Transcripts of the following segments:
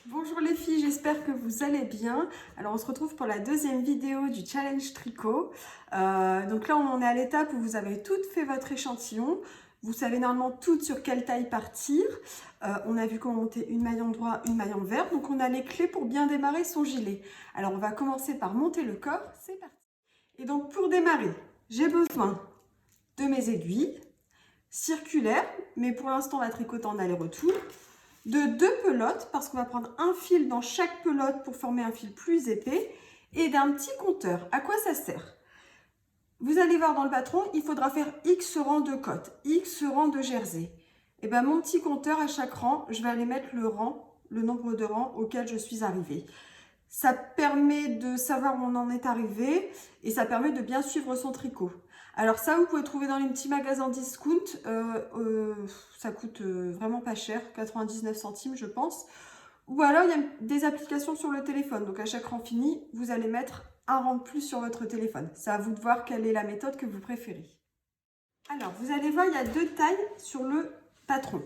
Bonjour les filles, j'espère que vous allez bien. Alors on se retrouve pour la deuxième vidéo du challenge tricot. Donc là on en est à l'étape où vous avez toutes fait votre échantillon. Vous savez normalement toutes sur quelle taille partir. On a vu comment monter une maille endroit, une maille envers. Donc on a les clés pour bien démarrer son gilet. Alors on va commencer par monter le corps, c'est parti. Et donc pour démarrer, j'ai besoin de mes aiguilles circulaires, mais pour l'instant on va tricoter en aller-retour. De 2 pelotes, parce qu'on va prendre un fil dans chaque pelote pour former un fil plus épais, et d'un petit compteur. À quoi ça sert? Vous allez voir dans le patron, il faudra faire X rangs de cotes, X rangs de jersey. Et bien mon petit compteur, à chaque rang, je vais aller mettre le nombre de rangs auquel je suis arrivée. Ça permet de savoir où on en est arrivé et ça permet de bien suivre son tricot. Alors ça, vous pouvez trouver dans les petits magasins discount. Ça coûte vraiment pas cher, 99 centimes je pense. Ou alors, il y a des applications sur le téléphone. Donc à chaque rang fini, vous allez mettre un rang de plus sur votre téléphone. C'est à vous de voir quelle est la méthode que vous préférez. Alors, vous allez voir, il y a deux tailles sur le patron.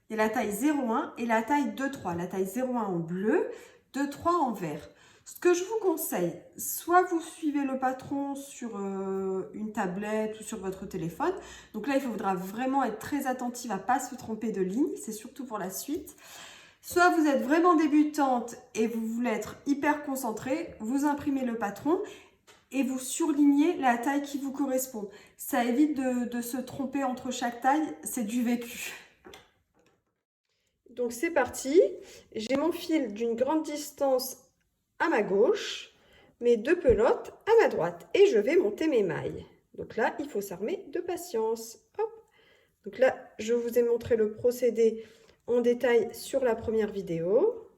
Il y a la taille 0,1 et la taille 2,3. La taille 0,1 en bleu, 2,3 en vert. Ce que je vous conseille, soit vous suivez le patron sur une tablette ou sur votre téléphone. Donc là, il faudra vraiment être très attentif à ne pas se tromper de ligne. C'est surtout pour la suite. Soit vous êtes vraiment débutante et vous voulez être hyper concentré, vous imprimez le patron et vous surlignez la taille qui vous correspond. Ça évite de se tromper entre chaque taille, c'est du vécu. Donc c'est parti, j'ai mon fil d'une grande distance à ma gauche, mes deux pelotes à ma droite et je vais monter mes mailles. Donc là, il faut s'armer de patience. Hop. Donc là, je vous ai montré le procédé en détail sur la première vidéo.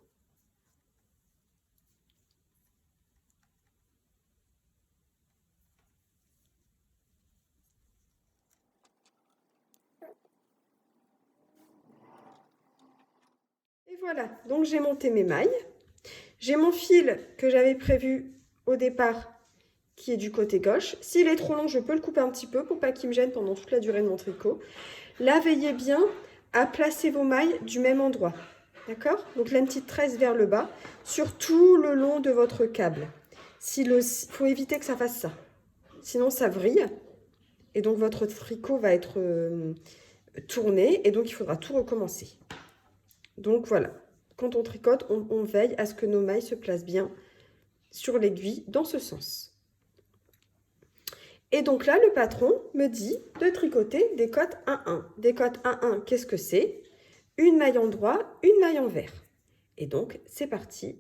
Et voilà, donc j'ai monté mes mailles. J'ai mon fil que j'avais prévu au départ qui est du côté gauche. S'il est trop long, je peux le couper un petit peu pour pas qu'il me gêne pendant toute la durée de mon tricot. Là, veillez bien à placer vos mailles du même endroit. D'accord? Donc là, une petite tresse vers le bas, sur tout le long de votre câble. Il faut éviter que ça fasse ça. Sinon, ça vrille. Et donc, votre tricot va être tourné. Et donc, il faudra tout recommencer. Donc, voilà. Quand on tricote, on veille à ce que nos mailles se placent bien sur l'aiguille dans ce sens. Et donc là, le patron me dit de tricoter des cotes 1-1. Des cotes 1-1, qu'est-ce que c'est? Une maille endroit, une maille envers. Et donc, c'est parti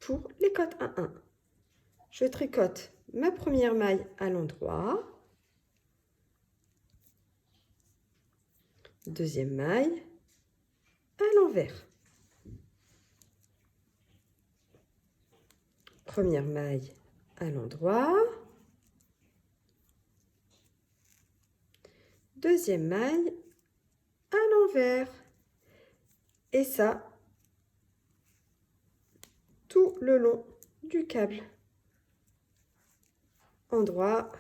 pour les cotes 1-1. Je tricote ma première maille à l'endroit. Deuxième maille à l'envers. Première maille à l'endroit. Deuxième maille à l'envers. Et ça, tout le long du câble. Endroit,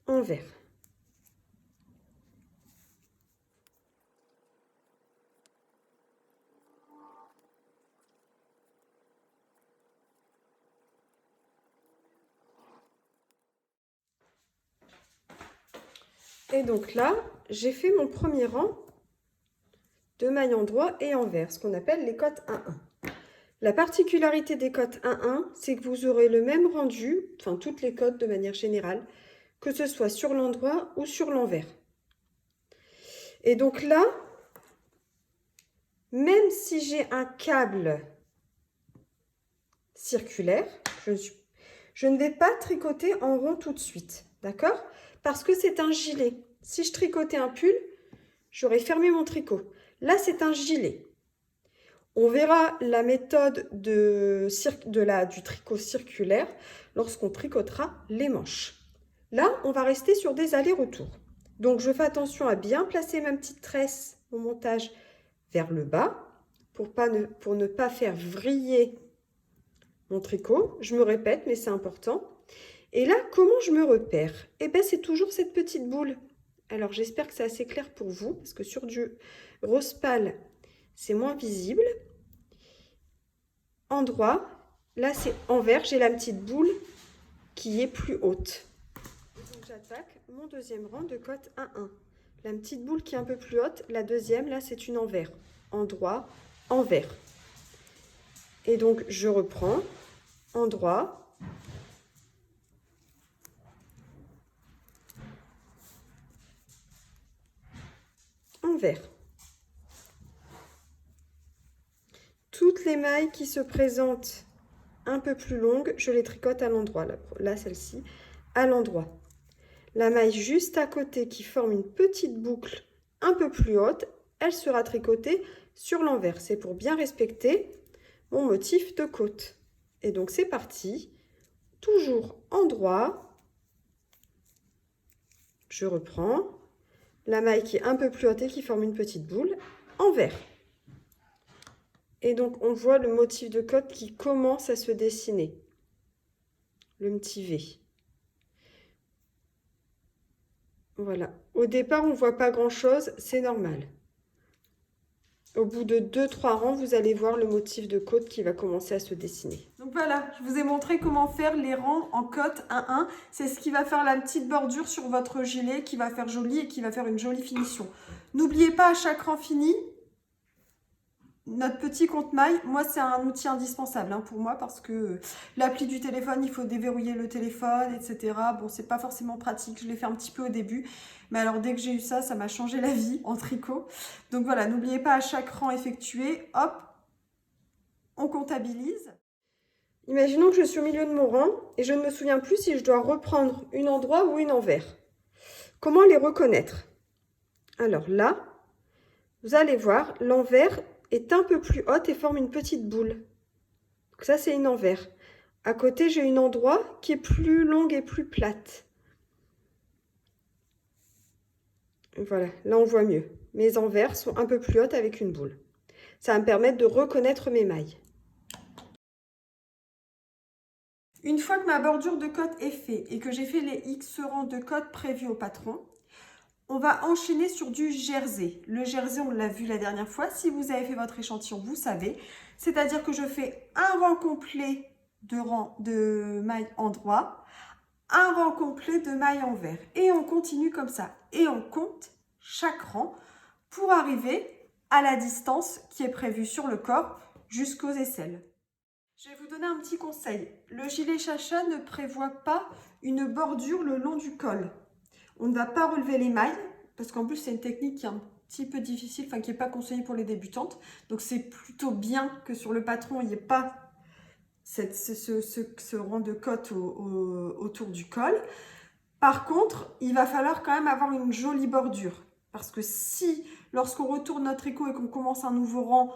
envers. Et donc là, j'ai fait mon premier rang de mailles endroit et envers, ce qu'on appelle les cotes 1-1. La particularité des cotes 1-1, c'est que vous aurez le même rendu, enfin toutes les cotes de manière générale, que ce soit sur l'endroit ou sur l'envers. Et donc là, même si j'ai un câble circulaire, je ne vais pas tricoter en rond tout de suite, d'accord? Parce que c'est un gilet. Si je tricotais un pull, j'aurais fermé mon tricot. Là, c'est un gilet. On verra la méthode du tricot circulaire lorsqu'on tricotera les manches. Là, on va rester sur des allers-retours. Donc, je fais attention à bien placer ma petite tresse, mon montage, vers le bas pour ne pas faire vriller mon tricot. Je me répète, mais c'est important. Et là, comment je me repère? Eh bien, c'est toujours cette petite boule. Alors, j'espère que c'est assez clair pour vous, parce que sur du rose pâle, c'est moins visible. endroit. Là, c'est envers. J'ai la petite boule qui est plus haute. Donc, j'attaque mon deuxième rang de côte 1-1. La petite boule qui est un peu plus haute, la deuxième, là, c'est une envers. Endroit, envers. Et donc, je reprends. Endroit. Envers. Toutes les mailles qui se présentent un peu plus longues, je les tricote à l'endroit. Là celle-ci, à l'endroit. La maille juste à côté qui forme une petite boucle un peu plus haute, elle sera tricotée sur l'envers. C'est pour bien respecter mon motif de côte. Et donc c'est parti. Toujours endroit. Je reprends. La maille qui est un peu plus haute et qui forme une petite boule, envers. Et donc, on voit le motif de côte qui commence à se dessiner. Le petit V. Voilà. Au départ, on ne voit pas grand-chose, c'est normal. Au bout de 2-3 rangs, vous allez voir le motif de côte qui va commencer à se dessiner. Donc voilà, je vous ai montré comment faire les rangs en côte 1-1. C'est ce qui va faire la petite bordure sur votre gilet, qui va faire joli et qui va faire une jolie finition. N'oubliez pas à chaque rang fini, notre petit compte-mailles. Moi, c'est un outil indispensable pour moi parce que l'appli du téléphone, il faut déverrouiller le téléphone, etc. Bon, c'est pas forcément pratique. Je l'ai fait un petit peu au début. Mais alors, dès que j'ai eu ça, ça m'a changé la vie en tricot. Donc voilà, n'oubliez pas à chaque rang effectué, hop, on comptabilise. Imaginons que je suis au milieu de mon rang et je ne me souviens plus si je dois reprendre une endroit ou une envers. Comment les reconnaître? Alors là, vous allez voir, l'envers est un peu plus haute et forme une petite boule. Donc ça, c'est une envers. À côté, j'ai une endroit qui est plus longue et plus plate. Voilà, là, on voit mieux. Mes envers sont un peu plus hautes avec une boule. Ça va me permettre de reconnaître mes mailles. Une fois que ma bordure de côte est faite et que j'ai fait les X rangs de côte prévus au patron, on va enchaîner sur du jersey. Le jersey, on l'a vu la dernière fois. Si vous avez fait votre échantillon, vous savez. C'est-à-dire que je fais un rang complet de mailles endroit, un rang complet de mailles envers. Et on continue comme ça. Et on compte chaque rang pour arriver à la distance qui est prévue sur le corps jusqu'aux aisselles. Je vais vous donner un petit conseil. Le gilet chacha ne prévoit pas une bordure le long du col. On ne va pas relever les mailles, parce qu'en plus, c'est une technique qui est un petit peu difficile, qui n'est pas conseillée pour les débutantes. Donc, c'est plutôt bien que sur le patron, il n'y ait pas ce rang de côte autour du col. Par contre, il va falloir quand même avoir une jolie bordure. Parce que si, lorsqu'on retourne notre tricot et qu'on commence un nouveau rang,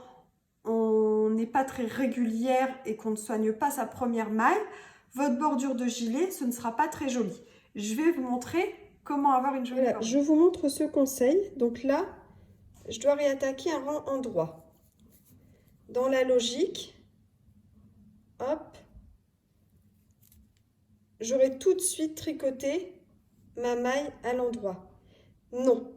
on n'est pas très régulière et qu'on ne soigne pas sa première maille, votre bordure de gilet, ce ne sera pas très joli. Je vais vous montrer comment avoir une jolie bordure. Je vous montre ce conseil. Donc là, je dois réattaquer un rang endroit. Dans la logique, hop, j'aurai tout de suite tricoté ma maille à l'endroit. Non.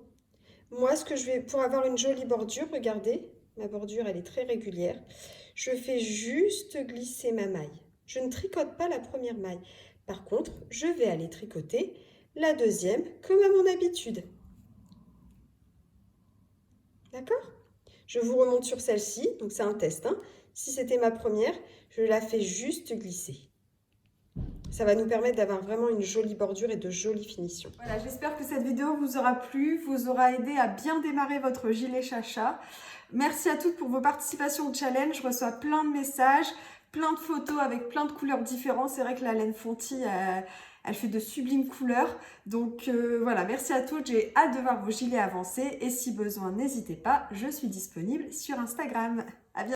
Moi, ce que je vais, pour avoir une jolie bordure, regardez, ma bordure, elle est très régulière. Je fais juste glisser ma maille. Je ne tricote pas la première maille. Par contre, je vais aller tricoter la deuxième comme à mon habitude. D'accord? Je vous remonte sur celle-ci, donc c'est un test. Si c'était ma première, je la fais juste glisser. Ça va nous permettre d'avoir vraiment une jolie bordure et de jolies finitions. Voilà, j'espère que cette vidéo vous aura plu, vous aura aidé à bien démarrer votre gilet chacha. Merci à toutes pour vos participations au challenge. Je reçois plein de messages, plein de photos avec plein de couleurs différentes. C'est vrai que la laine Fonty, elle fait de sublimes couleurs. Donc voilà, merci à toutes. J'ai hâte de voir vos gilets avancer. Et si besoin, n'hésitez pas, je suis disponible sur Instagram. À bientôt.